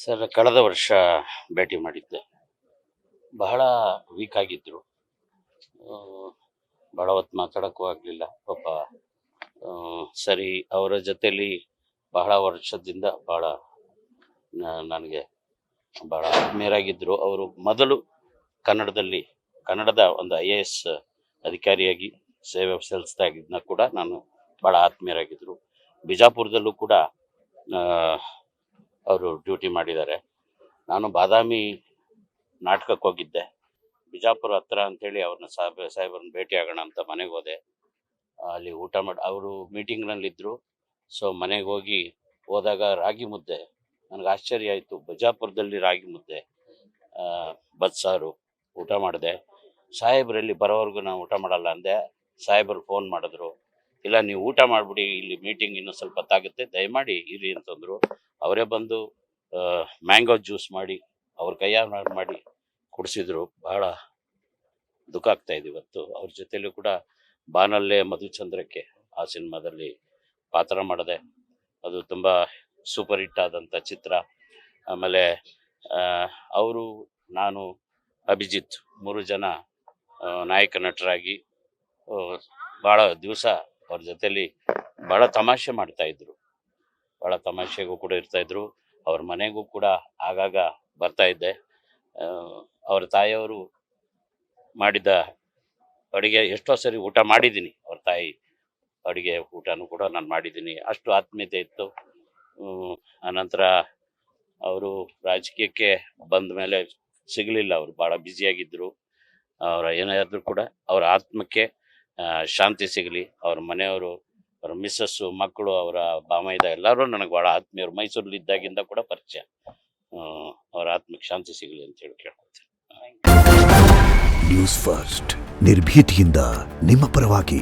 Sir ಕಳೆದ ವರ್ಷ ಭೇಟಿ ಮಾಡಿದ್ದೆ. ಬಹಳ ವೀಕ್ ಆಗಿದ್ರು. ಆ, ಬಹಳ ಹೊತ್ತು ಮಾತಾಡೋಕ್ಕೂ ಆಗಲಿಲ್ಲ ಪಾಪ. ಸರಿ, ಅವರ ಜೊತೆಲಿ ಬಹಳ ವರ್ಷದಿಂದ ಬಹಳ ನನಗೆ ಬಹಳ ಆತ್ಮೀಯರಾಗಿದ್ದರು. ಅವರು ಮೊದಲು ಕನ್ನಡದ ಒಂದು IAS ಅಧಿಕಾರಿಯಾಗಿ ಸೇವೆ ಸಲ್ಲಿಸ್ತಾ ಇದ್ನ ಕೂಡ ನಾನು ಭಾಳ ಆತ್ಮೀಯರಾಗಿದ್ದರು. ಬಿಜಾಪುರದಲ್ಲೂ ಕೂಡ ಅವರು ಡ್ಯೂಟಿ ಮಾಡಿದ್ದಾರೆ. ನಾನು ಬಾದಾಮಿ ನಾಟಕಕ್ಕೆ ಹೋಗಿದ್ದೆ. ಬಿಜಾಪುರ ಹತ್ರ ಅಂಥೇಳಿ ಅವ್ರನ್ನ ಸಾಹೇಬ್ರನ್ನ ಭೇಟಿ ಆಗೋಣ ಅಂತ ಮನೆಗೆ ಹೋದೆ. ಅಲ್ಲಿ ಊಟ ಮಾಡಿ ಅವರು ಮೀಟಿಂಗ್ನಲ್ಲಿದ್ದರು. ಸೊ ಮನೆಗೆ ಹೋದಾಗ ರಾಗಿ ಮುದ್ದೆ ನನಗೆ ಆಶ್ಚರ್ಯ ಆಯಿತು. ಬಿಜಾಪುರದಲ್ಲಿ ರಾಗಿ ಮುದ್ದೆ, ಬಸ್ಸಾರು ಊಟ ಮಾಡಿದೆ. ಸಾಹೇಬ್ರಲ್ಲಿ ಬರೋವರೆಗೂ ನಾನು ಊಟ ಮಾಡಲ್ಲ ಅಂದೆ. ಸಾಹೇಬರು ಫೋನ್ ಮಾಡಿದ್ರು, ಇಲ್ಲ ನೀವು ಊಟ ಮಾಡಿಬಿಡಿ, ಇಲ್ಲಿ ಮೀಟಿಂಗ್ ಇನ್ನೂ ಸ್ವಲ್ಪ ಹೊತ್ತಾಗುತ್ತೆ, ದಯಮಾಡಿ ಇರಿ ಅಂತಂದರು. ಅವರೇ ಬಂದು ಮ್ಯಾಂಗೋ ಜ್ಯೂಸ್ ಮಾಡಿ ಅವ್ರ ಕೈಯಾಗ ಮಾಡಿ ಕುಡಿಸಿದ್ರು. ಬಹಳ ದುಃಖ ಆಗ್ತಾಯಿದೆ ಇವತ್ತು. ಅವ್ರ ಜೊತೆಲೂ ಕೂಡ ಬಾನಲ್ಲೇ ಮಧುಚಂದ್ರಕ್ಕೆ ಆ ಸಿನಿಮಾದಲ್ಲಿ ಪಾತ್ರ ಮಾಡಿದೆ. ಅದು ತುಂಬ ಸೂಪರ್ ಹಿಟ್ ಆದಂಥ ಚಿತ್ರ. ಆಮೇಲೆ ಅವರು, ನಾನು, ಅಭಿಜಿತ್ 3 ಜನ ನಾಯಕ ನಟರಾಗಿ ಭಾಳ ದಿವಸ ಅವ್ರ ಜೊತೆಲಿ ಭಾಳ ತಮಾಷೆ ಮಾಡ್ತಾಯಿದ್ರು. ಭಾಳ ತಮಾಷೆಗೂ ಕೂಡ ಇರ್ತಾಯಿದ್ರು. ಅವ್ರ ಮನೆಗೂ ಕೂಡ ಆಗಾಗ ಬರ್ತಾಯಿದ್ದೆ. ಅವ್ರ ತಾಯಿಯವರು ಮಾಡಿದ ಅಡುಗೆ ಎಷ್ಟೋ ಸರಿ ಊಟ ಮಾಡಿದ್ದೀನಿ. ಅವ್ರ ತಾಯಿ ಅಡುಗೆ ಊಟನೂ ಕೂಡ ನಾನು ಮಾಡಿದ್ದೀನಿ. ಅಷ್ಟು ಆತ್ಮೀಯತೆ ಇತ್ತು. ಆನಂತರ ಅವರು ರಾಜಕೀಯಕ್ಕೆ ಬಂದ ಮೇಲೆ ಸಿಗಲಿಲ್ಲ. ಅವರು ಭಾಳ ಬ್ಯುಸಿಯಾಗಿದ್ದರು. ಅವರ ಏನಾದರೂ ಕೂಡ ಅವರ ಆತ್ಮಕ್ಕೆ ಶಾಂತಿ ಸಿಗಲಿ. ಅವ್ರ ಮನೆಯವರು, ಅವ್ರ ಮಿಸ್ಸಸ್ಸು, ಮಕ್ಕಳು, ಅವರ ಬಾಮೈದ ಎಲ್ಲರೂ ನನಗೆ ಭಾಳ ಆತ್ಮೀಯರು. ಮೈಸೂರಲ್ಲಿ ಇದ್ದಾಗಿಂದ ಕೂಡ ಪರಿಚಯ. ಅವರ ಆತ್ಮಕ್ಕೆ ಶಾಂತಿ ಸಿಗಲಿ ಅಂತ ಹೇಳಿ ಕೇಳ್ಕೊಳ್ತೀನಿ. ನ್ಯೂಸ್ ಫಸ್ಟ್, ನಿರ್ಭೀತಿಯಿಂದ ನಿಮ್ಮ ಪರವಾಗಿ.